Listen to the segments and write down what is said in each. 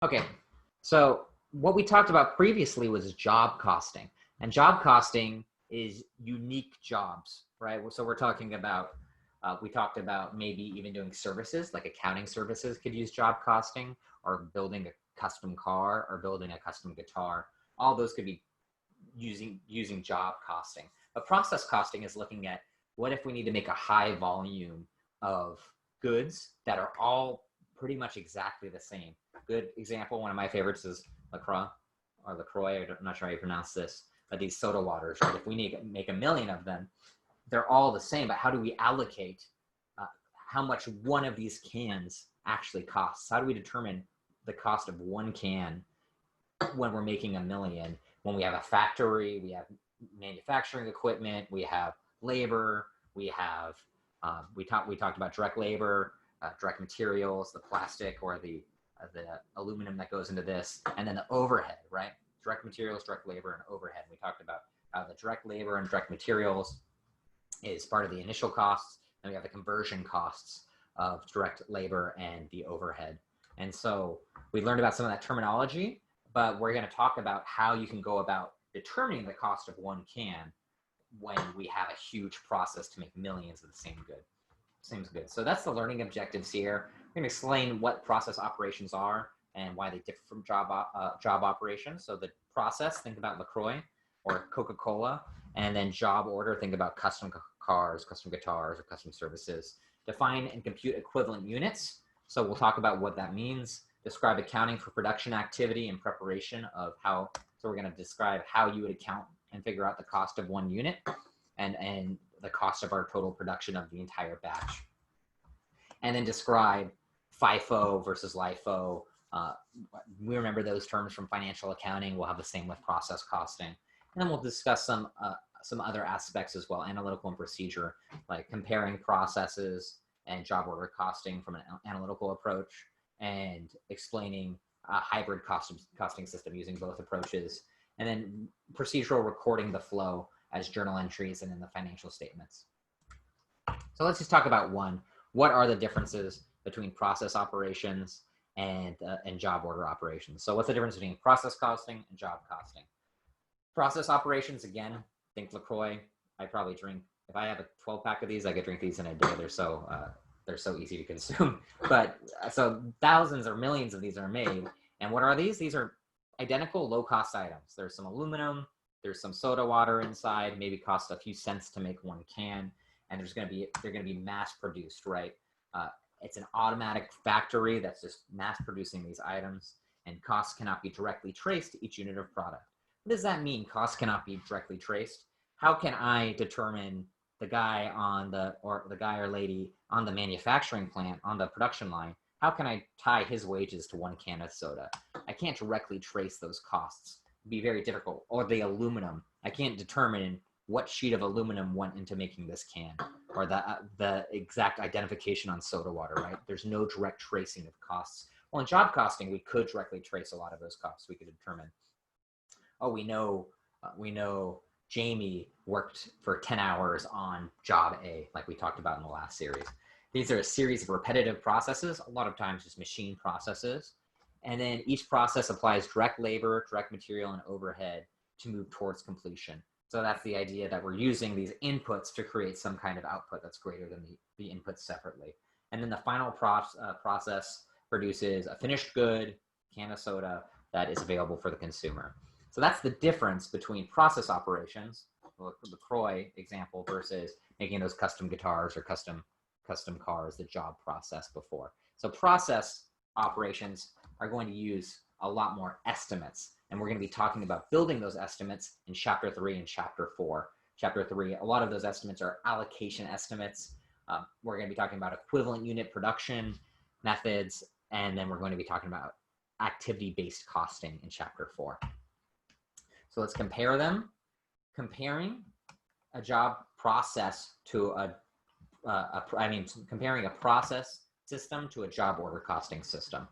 Okay, so what we talked about previously was job costing, and job costing is unique jobs, right? So we're talking about, we talked about maybe even doing services, like accounting services could use job costing, or building a custom car, or building a custom guitar. All those could be using job costing. But process costing is looking at, what if we need to make a high volume of goods that are all pretty much exactly the same. Good example, one of my favorites is LaCroix, I'm not sure how you pronounce this, but these soda waters, right? If we need to make 1 million of them, they're all the same, but how do we allocate how much one of these cans actually costs? How do we determine the cost of one can when we're making 1 million? When we have a factory, we have manufacturing equipment, we have labor, we have, we talked about direct labor, direct materials, the plastic or the aluminum that goes into this, and then the overhead, right? Direct materials, direct labor, and overhead. We talked about the direct labor and direct materials is part of the initial costs, and we have the conversion costs of direct labor and the overhead. And so we learned about some of that terminology, but we're going to talk about how you can go about determining the cost of one can when we have a huge process to make millions of the same good. So that's the learning objectives here. We're going to explain what process operations are and why they differ from job operations. So the process, think about LaCroix or Coca-Cola, and then job order, think about custom cars, custom guitars, or custom services. Define and compute equivalent units. So we'll talk about what that means. Describe accounting for production activity and preparation of how, so we're going to describe how you would account and figure out the cost of one unit and the cost of our total production of the entire batch. And then describe FIFO versus LIFO. We remember those terms from financial accounting. We'll have the same with process costing. And then we'll discuss some other aspects as well, analytical and procedure, like comparing processes and job order costing from an analytical approach, and explaining a hybrid costing system using both approaches, and then procedural recording the flow as journal entries and in the financial statements. So let's just talk about one. What are the differences between process operations and job order operations? So what's the difference between process costing and job costing? Process operations, again, think LaCroix. I probably drink, if I have a 12-pack of these, I could drink these in a day. They're so easy to consume. But so thousands or millions of these are made. And what are these? These are identical low-cost items. There's some aluminum, there's some soda water inside, maybe cost a few cents to make one can, and they're going to be mass produced, right? It's an automatic factory that's just mass producing these items, and costs cannot be directly traced to each unit of product. What does that mean? Costs cannot be directly traced. How can I determine the guy or lady on the manufacturing plant, on the production line? How can I tie his wages to one can of soda? I can't directly trace those costs. It'd be very difficult. Or the aluminum. I can't determine what sheet of aluminum went into making this can, or the exact identification on soda water, right? There's no direct tracing of costs. Well, in job costing, we could directly trace a lot of those costs. We could determine, oh, we know Jamie worked for 10 hours on job A, like we talked about in the last series. These are a series of repetitive processes, a lot of times just machine processes. And then each process applies direct labor, direct material, and overhead to move towards completion. So that's the idea, that we're using these inputs to create some kind of output that's greater than the inputs separately. And then the final process produces a finished good, can of soda, that is available for the consumer. So that's the difference between process operations, the LaCroix example, versus making those custom guitars or custom cars, the job process before. So process operations are going to use a lot more estimates, and we're going to be talking about building those estimates in Chapter 3 and Chapter 4. Chapter 3, a lot of those estimates are allocation estimates. We're going to be talking about equivalent unit production methods, and then we're going to be talking about activity-based costing in Chapter 4. So let's compare them. Comparing a job process to comparing a process system to a job order costing system.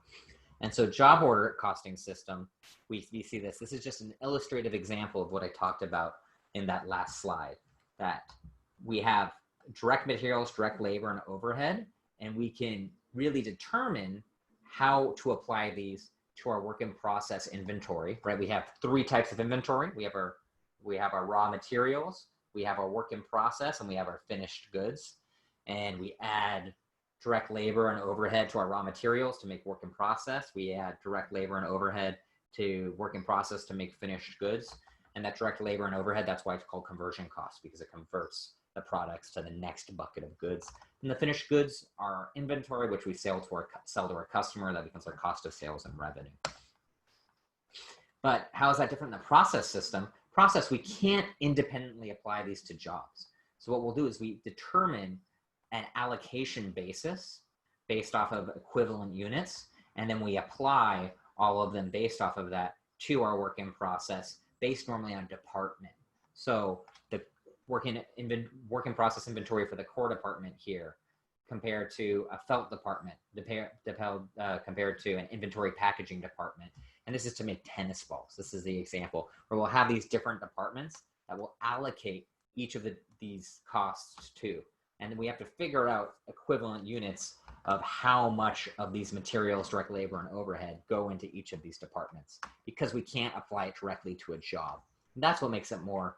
And so job order costing system, we see this. This is just an illustrative example of what I talked about in that last slide, that we have direct materials, direct labor, and overhead, and we can really determine how to apply these to our work in process inventory, right? We have three types of inventory. We have our raw materials, we have our work in process, and we have our finished goods. And we add direct labor and overhead to our raw materials to make work in process. We add direct labor and overhead to work in process to make finished goods. And that direct labor and overhead, that's why it's called conversion cost, because it converts the products to the next bucket of goods. And the finished goods are inventory, which we sell to our customer. That becomes our cost of sales and revenue. But how is that different in the process system? Process, we can't independently apply these to jobs. So what we'll do is we determine an allocation basis based off of equivalent units, and then we apply all of them based off of that to our work in process based normally on department. So the work in process inventory for the core department here compared to a felt department, compared to an inventory packaging department. And this is to make tennis balls. This is the example where we'll have these different departments that will allocate each of these costs to. And then we have to figure out equivalent units of how much of these materials, direct labor, and overhead go into each of these departments, because we can't apply it directly to a job. And that's what makes it more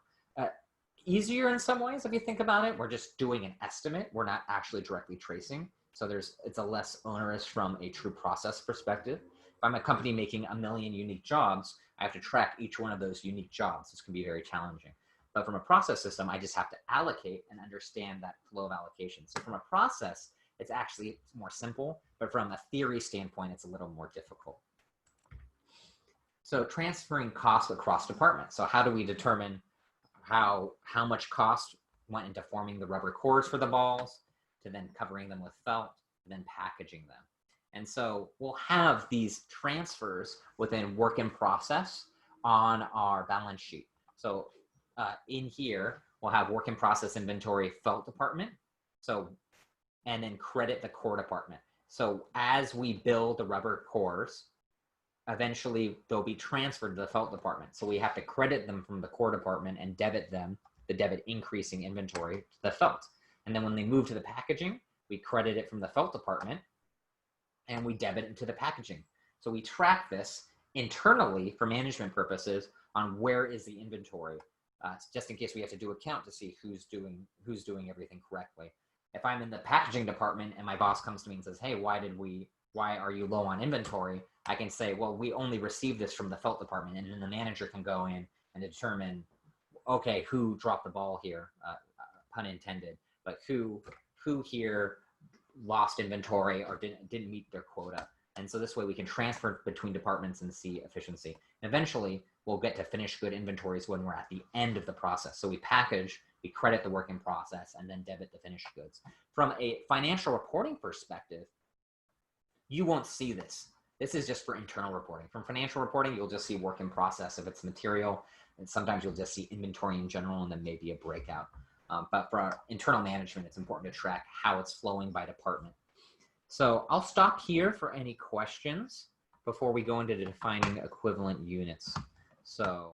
easier in some ways. If you think about it, we're just doing an estimate. We're not actually directly tracing. So it's a less onerous from a true process perspective. If I'm a company making 1 million unique jobs, I have to track each one of those unique jobs. This can be very challenging. But from a process system, I just have to allocate and understand that flow of allocation. So from a process, it's actually more simple, but from a theory standpoint, it's a little more difficult. So transferring costs across departments. So how do we determine how much cost went into forming the rubber cores for the balls, to then covering them with felt, then packaging them? And so we'll have these transfers within work in process on our balance sheet. So in here, we'll have work in process inventory felt department. And then credit the core department. So as we build the rubber cores, eventually they'll be transferred to the felt department. So we have to credit them from the core department and debit them, the debit increasing inventory, to the felt. And then when they move to the packaging, we credit it from the felt department and we debit it to the packaging. So we track this internally for management purposes on where is the inventory, just in case we have to do a count to see who's doing everything correctly. If I'm in the packaging department and my boss comes to me and says, hey, why are you low on inventory? I can say, well, we only received this from the felt department. And then the manager can go in and determine, okay, who dropped the ball here, pun intended, but who here lost inventory or didn't meet their quota. And so this way we can transfer between departments and see efficiency. And eventually we'll get to finished good inventories when we're at the end of the process. So we package, we credit the work in process, and then debit the finished goods. From a financial reporting perspective, you won't see this. This is just for internal reporting. From financial reporting, you'll just see work in process if it's material, and sometimes you'll just see inventory in general and then maybe a breakout. But for our internal management, it's important to track how it's flowing by department. So I'll stop here for any questions before we go into defining equivalent units. So